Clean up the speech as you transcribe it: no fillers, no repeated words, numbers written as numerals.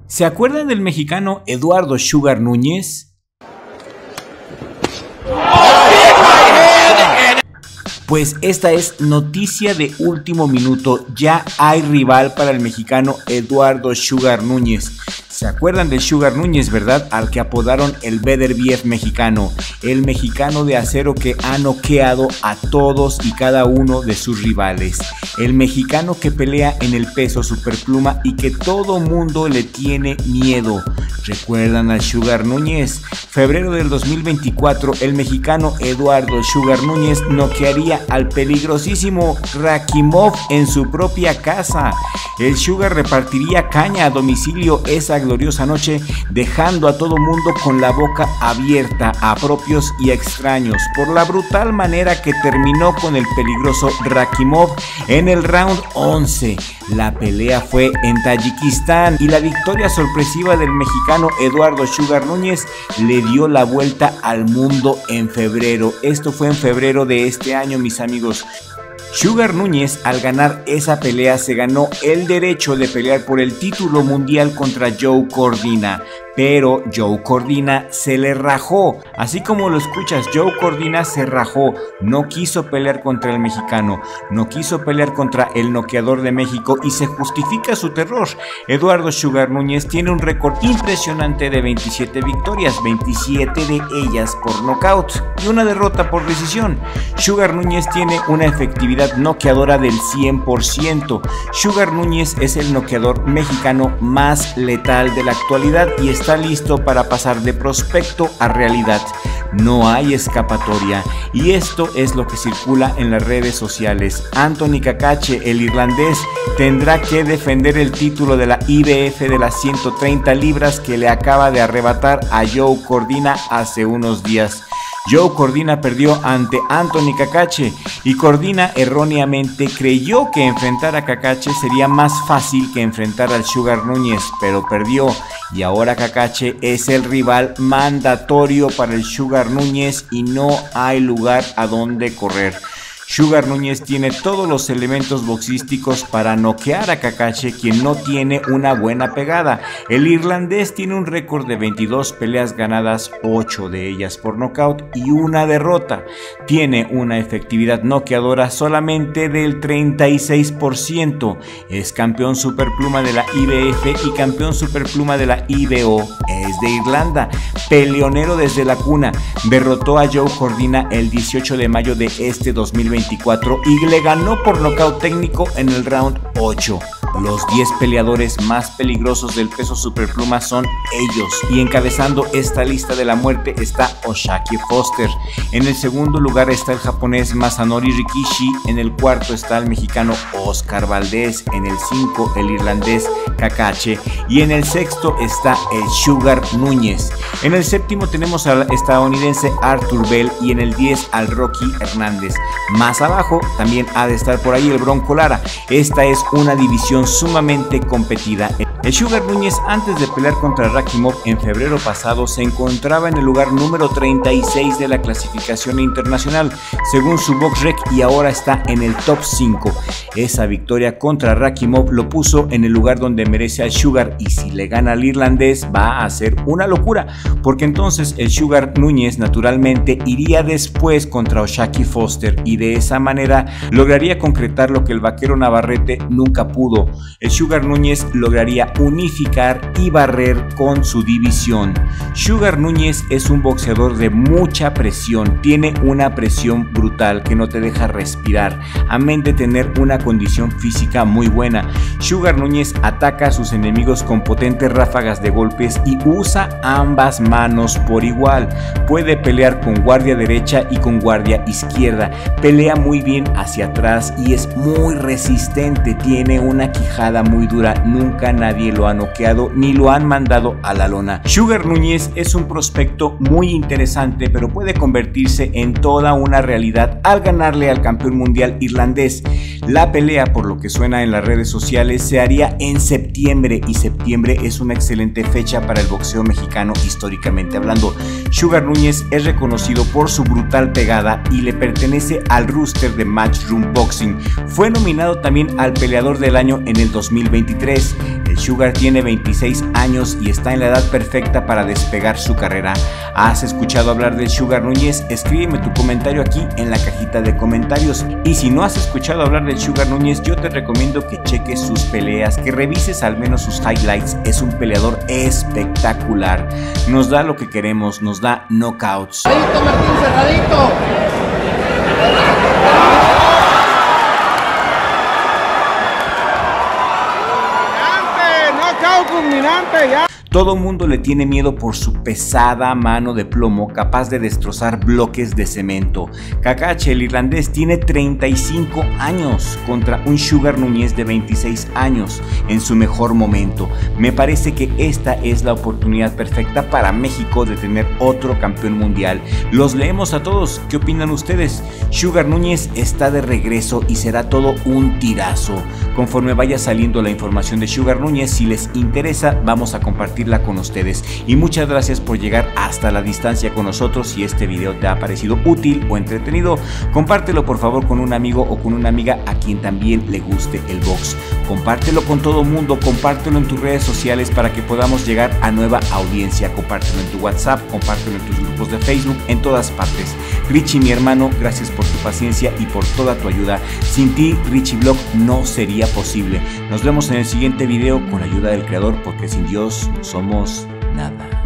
¿Se acuerdan del mexicano Eduardo Sugar Núñez? Pues esta es noticia de último minuto, ya hay rival para el mexicano Eduardo Sugar Núñez. ¿Se acuerdan del Sugar Núñez, verdad? Al que apodaron el Beterbiev mexicano, el mexicano de acero que ha noqueado a todos y cada uno de sus rivales, el mexicano que pelea en el peso superpluma y que todo mundo le tiene miedo. ¿Recuerdan al Sugar Núñez? Febrero del 2024, el mexicano Eduardo Sugar Núñez noquearía al peligrosísimo Rakhimov en su propia casa. El Sugar repartiría caña a domicilio esa gloriosa noche, dejando a todo mundo con la boca abierta a propios y extraños por la brutal manera que terminó con el peligroso Rakhimov en el round 11. La pelea fue en Tayikistán y la victoria sorpresiva del mexicano Eduardo Sugar Núñez le dio la vuelta al mundo en febrero. Esto fue en febrero de este año, mis amigos. Sugar Núñez, al ganar esa pelea, se ganó el derecho de pelear por el título mundial contra Joe Cordina. Pero Joe Cordina se le rajó, así como lo escuchas, Joe Cordina se rajó, no quiso pelear contra el mexicano, no quiso pelear contra el noqueador de México y se justifica su terror. Eduardo Sugar Núñez tiene un récord impresionante de 27 victorias, 27 de ellas por nocaut y una derrota por decisión. Sugar Núñez tiene una efectividad noqueadora del 100%. Sugar Núñez es el noqueador mexicano más letal de la actualidad y está listo para pasar de prospecto a realidad. No hay escapatoria y esto es lo que circula en las redes sociales. Anthony Cacace, el irlandés, tendrá que defender el título de la IBF de las 130 libras que le acaba de arrebatar a Joe Cordina hace unos días. Joe Cordina perdió ante Anthony Cacace y Cordina erróneamente creyó que enfrentar a Cacace sería más fácil que enfrentar al Sugar Núñez, pero perdió y ahora Cacace es el rival mandatorio para el Sugar Núñez y no hay lugar a donde correr. Sugar Núñez tiene todos los elementos boxísticos para noquear a Cacace, quien no tiene una buena pegada. El irlandés tiene un récord de 22 peleas ganadas, 8 de ellas por nocaut y una derrota. Tiene una efectividad noqueadora solamente del 36%. Es campeón superpluma de la IBF y campeón superpluma de la IBO. Es de Irlanda, peleonero desde la cuna. Derrotó a Joe Cordina el 18 de mayo de este 2024 y le ganó por nocaut técnico en el round 8. Los 10 peleadores más peligrosos del peso superpluma son ellos, y encabezando esta lista de la muerte está O'Shaquie Foster. En el segundo lugar está el japonés Masanori Rikishi, en el cuarto está el mexicano Oscar Valdez, en el 5 el irlandés Cacace y en el sexto está el Sugar Núñez. En el séptimo tenemos al estadounidense Arthur Bell y en el 10 al Rocky Hernández. Más abajo también ha de estar por ahí el Bronco Lara. Esta es una división sumamente competida. El Sugar Núñez, antes de pelear contra Rakhimov en febrero pasado, se encontraba en el lugar número 36 de la clasificación internacional según su BoxRec y ahora está en el top 5. Esa victoria contra Rakhimov lo puso en el lugar donde merece al Sugar, y si le gana al irlandés va a ser una locura, porque entonces el Sugar Núñez naturalmente iría después contra O'Shaquie Foster y de esa manera lograría concretar lo que el vaquero Navarrete nunca pudo. El Sugar Núñez lograría unificar y barrer con su división. Sugar Núñez es un boxeador de mucha presión, tiene una presión brutal que no te deja respirar, amén de tener una condición física muy buena. Sugar Núñez ataca a sus enemigos con potentes ráfagas de golpes y usa ambas manos por igual. Puede pelear con guardia derecha y con guardia izquierda, pelea muy bien hacia atrás y es muy resistente, tiene una quijada muy dura, nunca nadie lo ha noqueado ni lo han mandado a la lona. Sugar Núñez es un prospecto muy interesante, pero puede convertirse en toda una realidad al ganarle al campeón mundial irlandés. La pelea, por lo que suena en las redes sociales, se haría en septiembre y septiembre es una excelente fecha para el boxeo mexicano históricamente hablando. Sugar Núñez es reconocido por su brutal pegada y le pertenece al roster de Matchroom Boxing. Fue nominado también al peleador del año en el 2023. El El Sugar tiene 26 años y está en la edad perfecta para despegar su carrera. ¿Has escuchado hablar del Sugar Núñez? Escríbeme tu comentario aquí en la cajita de comentarios. Y si no has escuchado hablar del Sugar Núñez, yo te recomiendo que cheques sus peleas, que revises al menos sus highlights. Es un peleador espectacular. Nos da lo que queremos, nos da knockouts. Cerradito, Martín, cerradito. Knockout fulminante, ya. Todo mundo le tiene miedo por su pesada mano de plomo capaz de destrozar bloques de cemento. Kakache, el irlandés, tiene 35 años contra un Sugar Núñez de 26 años en su mejor momento. Me parece que esta es la oportunidad perfecta para México de tener otro campeón mundial. Los leemos a todos. ¿Qué opinan ustedes? Sugar Núñez está de regreso y será todo un tirazo. Conforme vaya saliendo la información de Sugar Núñez, si les interesa, vamos a compartirla con ustedes. Y muchas gracias por llegar hasta la distancia con nosotros. Si este video te ha parecido útil o entretenido, compártelo por favor con un amigo o con una amiga a quien también le guste el box. Compártelo con todo mundo, compártelo en tus redes sociales para que podamos llegar a nueva audiencia. Compártelo en tu WhatsApp, compártelo en tus grupos de Facebook, en todas partes. Richie, mi hermano, gracias por tu paciencia y por toda tu ayuda. Sin ti, Richie Vlog no sería posible. Nos vemos en el siguiente video con la ayuda del creador, porque sin Dios no somos nada.